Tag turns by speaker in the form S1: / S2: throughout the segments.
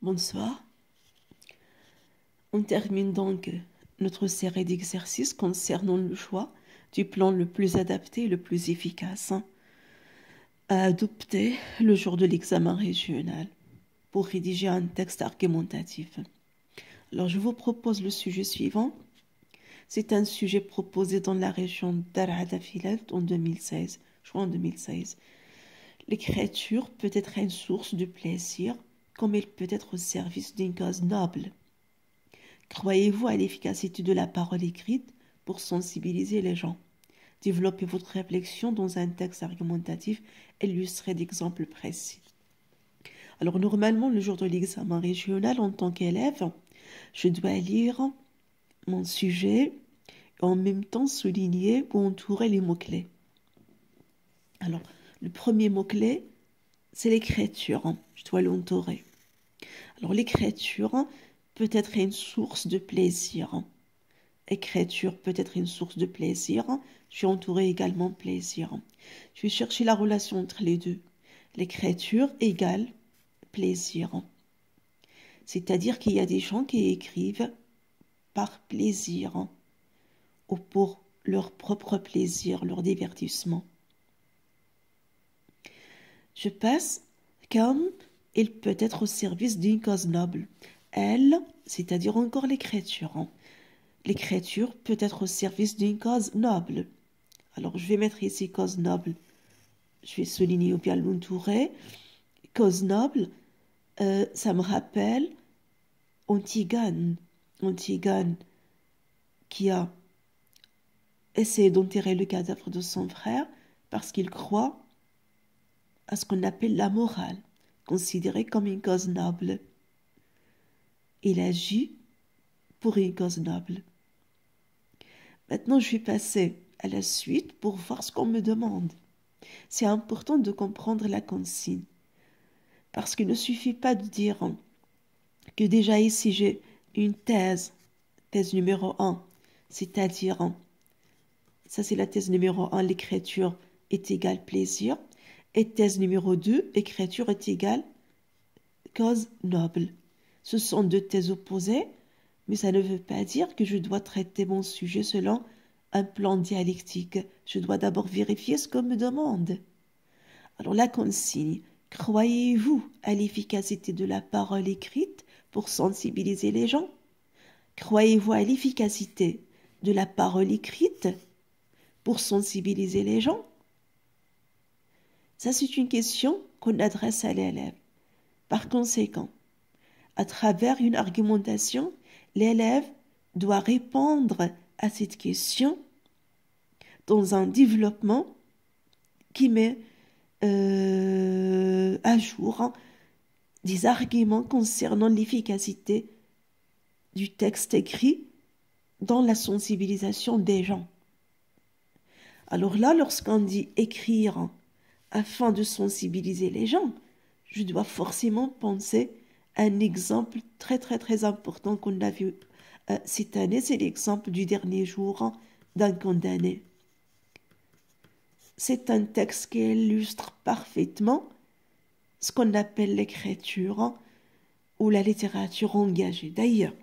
S1: Bonsoir. On termine donc notre série d'exercices concernant le choix du plan le plus adapté et le plus efficace à adopter le jour de l'examen régional pour rédiger un texte argumentatif. Alors, je vous propose le sujet suivant. C'est un sujet proposé dans la région d'Al-Hadafilal en 2016, je crois en 2016. L'écriture peut être une source de plaisir, comme elle peut être au service d'une cause noble. Croyez-vous à l'efficacité de la parole écrite pour sensibiliser les gens? Développez votre réflexion dans un texte argumentatif illustré d'exemples précis. Alors, normalement, le jour de l'examen régional, en tant qu'élève, je dois lire mon sujet et en même temps souligner ou entourer les mots-clés. Alors, le premier mot-clé, c'est l'écriture. Je dois l'entourer. Alors, l'écriture peut être une source de plaisir. Écriture peut être une source de plaisir. Je suis entourée également plaisir. Je vais chercher la relation entre les deux. L'écriture égale plaisir. C'est-à-dire qu'il y a des gens qui écrivent par plaisir ou pour leur propre plaisir, leur divertissement. Je passe comme il peut être au service d'une cause noble. Elle, c'est-à-dire encore l'écriture. L'écriture peut être au service d'une cause noble. Alors, je vais mettre ici cause noble. Je vais souligner ou bien l'entourer. Cause noble, ça me rappelle Antigone. Antigone qui a essayé d'enterrer le cadavre de son frère parce qu'il croit à ce qu'on appelle la morale, considérée comme une cause noble. Il agit pour une cause noble. Maintenant, je vais passer à la suite pour voir ce qu'on me demande. C'est important de comprendre la consigne. Parce qu'il ne suffit pas de dire que déjà ici j'ai une thèse numéro 1, c'est-à-dire, ça c'est la thèse numéro 1, l'écriture est égale plaisir, et thèse numéro 2, écriture est égale cause noble. Ce sont deux thèses opposées, mais ça ne veut pas dire que je dois traiter mon sujet selon un plan dialectique. Je dois d'abord vérifier ce qu'on me demande. Alors la consigne, croyez-vous à l'efficacité de la parole écrite pour sensibiliser les gens? Croyez-vous à l'efficacité de la parole écrite pour sensibiliser les gens? Ça, c'est une question qu'on adresse à l'élève. Par conséquent, à travers une argumentation, l'élève doit répondre à cette question dans un développement qui met à jour des arguments concernant l'efficacité du texte écrit dans la sensibilisation des gens. Alors là, lorsqu'on dit écrire afin de sensibiliser les gens, je dois forcément penser à un exemple très important qu'on a vu cette année, c'est l'exemple du dernier jour d'un condamné. C'est un texte qui illustre parfaitement ce qu'on appelle l'écriture ou la littérature engagée. D'ailleurs,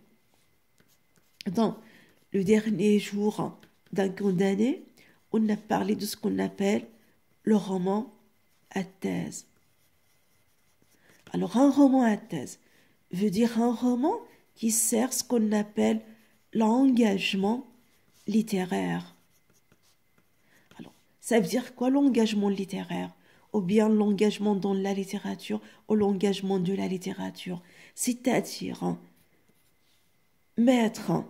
S1: dans le dernier jour d'un condamné, on a parlé de ce qu'on appelle le roman à thèse. Alors, un roman à thèse veut dire un roman qui sert ce qu'on appelle l'engagement littéraire. Alors, ça veut dire quoi l'engagement littéraire? Ou bien l'engagement dans la littérature, ou l'engagement de la littérature. C'est-à-dire mettre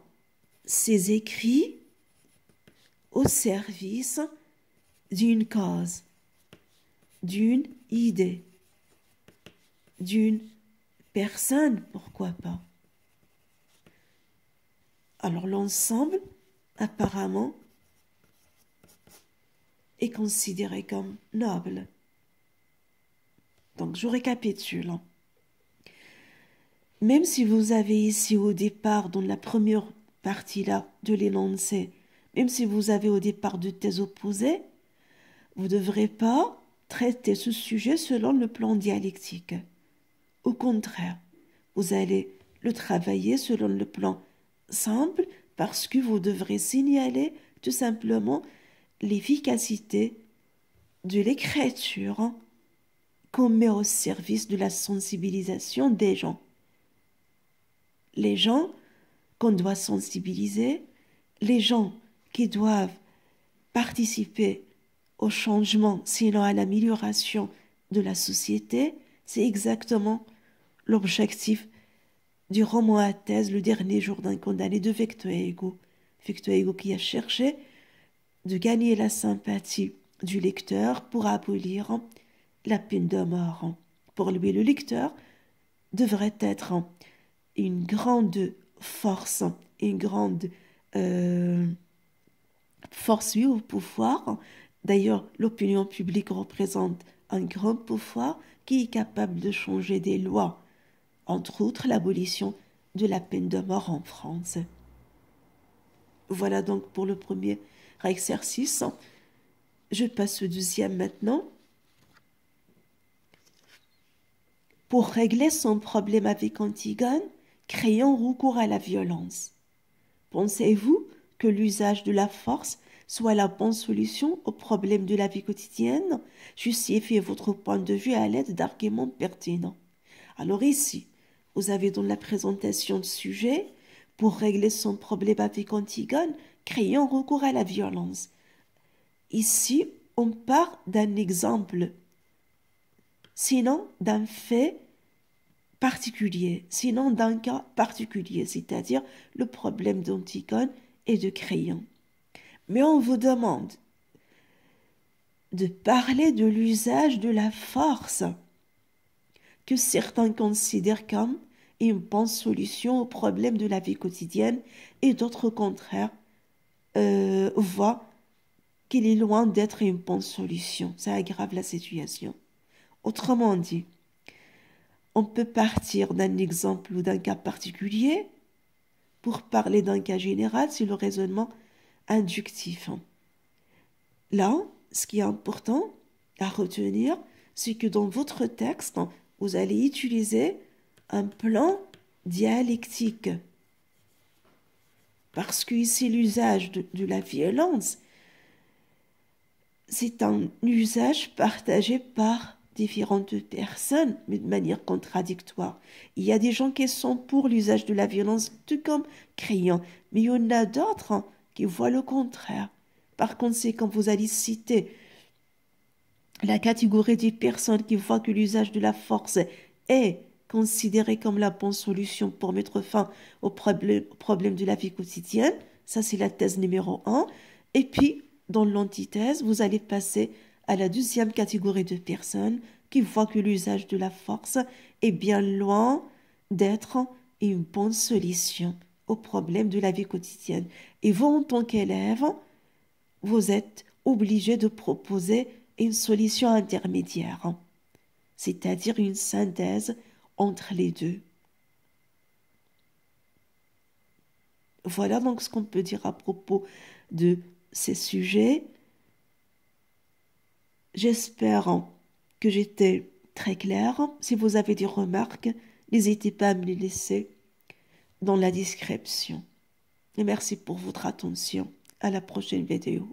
S1: ses écrits au service d'une cause, d'une idée, d'une personne, pourquoi pas. Alors l'ensemble, apparemment, est considéré comme noble. Donc je récapitule. Même si vous avez ici au départ, dans la première partie là de l'énoncé, même si vous avez au départ deux thèses opposées, vous ne devrez pas traiter ce sujet selon le plan dialectique. Au contraire, Vous allez le travailler selon le plan simple parce que vous devrez signaler tout simplement l'efficacité de l'écriture qu'on met au service de la sensibilisation des gens. Les gens qu'on doit sensibiliser, les gens qui doivent participer au changement, sinon à l'amélioration de la société, c'est exactement l'objectif du roman à thèse Le dernier jour d'un condamné de Victor Hugo. Victor Hugo qui a cherché de gagner la sympathie du lecteur pour abolir la peine de mort. Pour lui, le lecteur devrait être une grande force, une grande force oui, au pouvoir. D'ailleurs, l'opinion publique représente un grand pouvoir qui est capable de changer des lois, entre autres l'abolition de la peine de mort en France. Voilà donc pour le premier exercice. Je passe au deuxième maintenant. Pour régler son problème avec Antigone, Créon recourt à la violence. Pensez-vous que l'usage de la force soit la bonne solution aux problèmes de la vie quotidienne? Justifiez votre point de vue à l'aide d'arguments pertinents. Alors ici, vous avez dans la présentation de sujet, pour régler son problème avec Antigone, Créon recourt à la violence. Ici, on part d'un exemple, sinon d'un fait particulier, sinon d'un cas particulier, c'est-à-dire le problème d'Antigone et de Créon. Mais on vous demande de parler de l'usage de la force que certains considèrent comme une bonne solution au problème de la vie quotidienne et d'autres, au contraire, voient qu'il est loin d'être une bonne solution. Ça aggrave la situation. Autrement dit, on peut partir d'un exemple ou d'un cas particulier pour parler d'un cas général si le raisonnement inductif. Là, ce qui est important à retenir, c'est que dans votre texte, vous allez utiliser un plan dialectique. Parce que ici, l'usage de la violence, c'est un usage partagé par différentes personnes, mais de manière contradictoire. Il y a des gens qui sont pour l'usage de la violence, tout comme Créon, mais il y en a d'autres qui voient le contraire. Par conséquent, vous allez citer la catégorie des personnes qui voient que l'usage de la force est considéré comme la bonne solution pour mettre fin au problème de la vie quotidienne. Ça, c'est la thèse numéro 1. Et puis, dans l'antithèse, vous allez passer à la deuxième catégorie de personnes qui voient que l'usage de la force est bien loin d'être une bonne solution au problème de la vie quotidienne. Et vous, en tant qu'élève, vous êtes obligé de proposer une solution intermédiaire, c'est-à-dire une synthèse entre les deux. Voilà donc ce qu'on peut dire à propos de ces sujets. J'espère que j'étais très claire. Si vous avez des remarques, n'hésitez pas à me les laisser dans la description. Et merci pour votre attention. À la prochaine vidéo.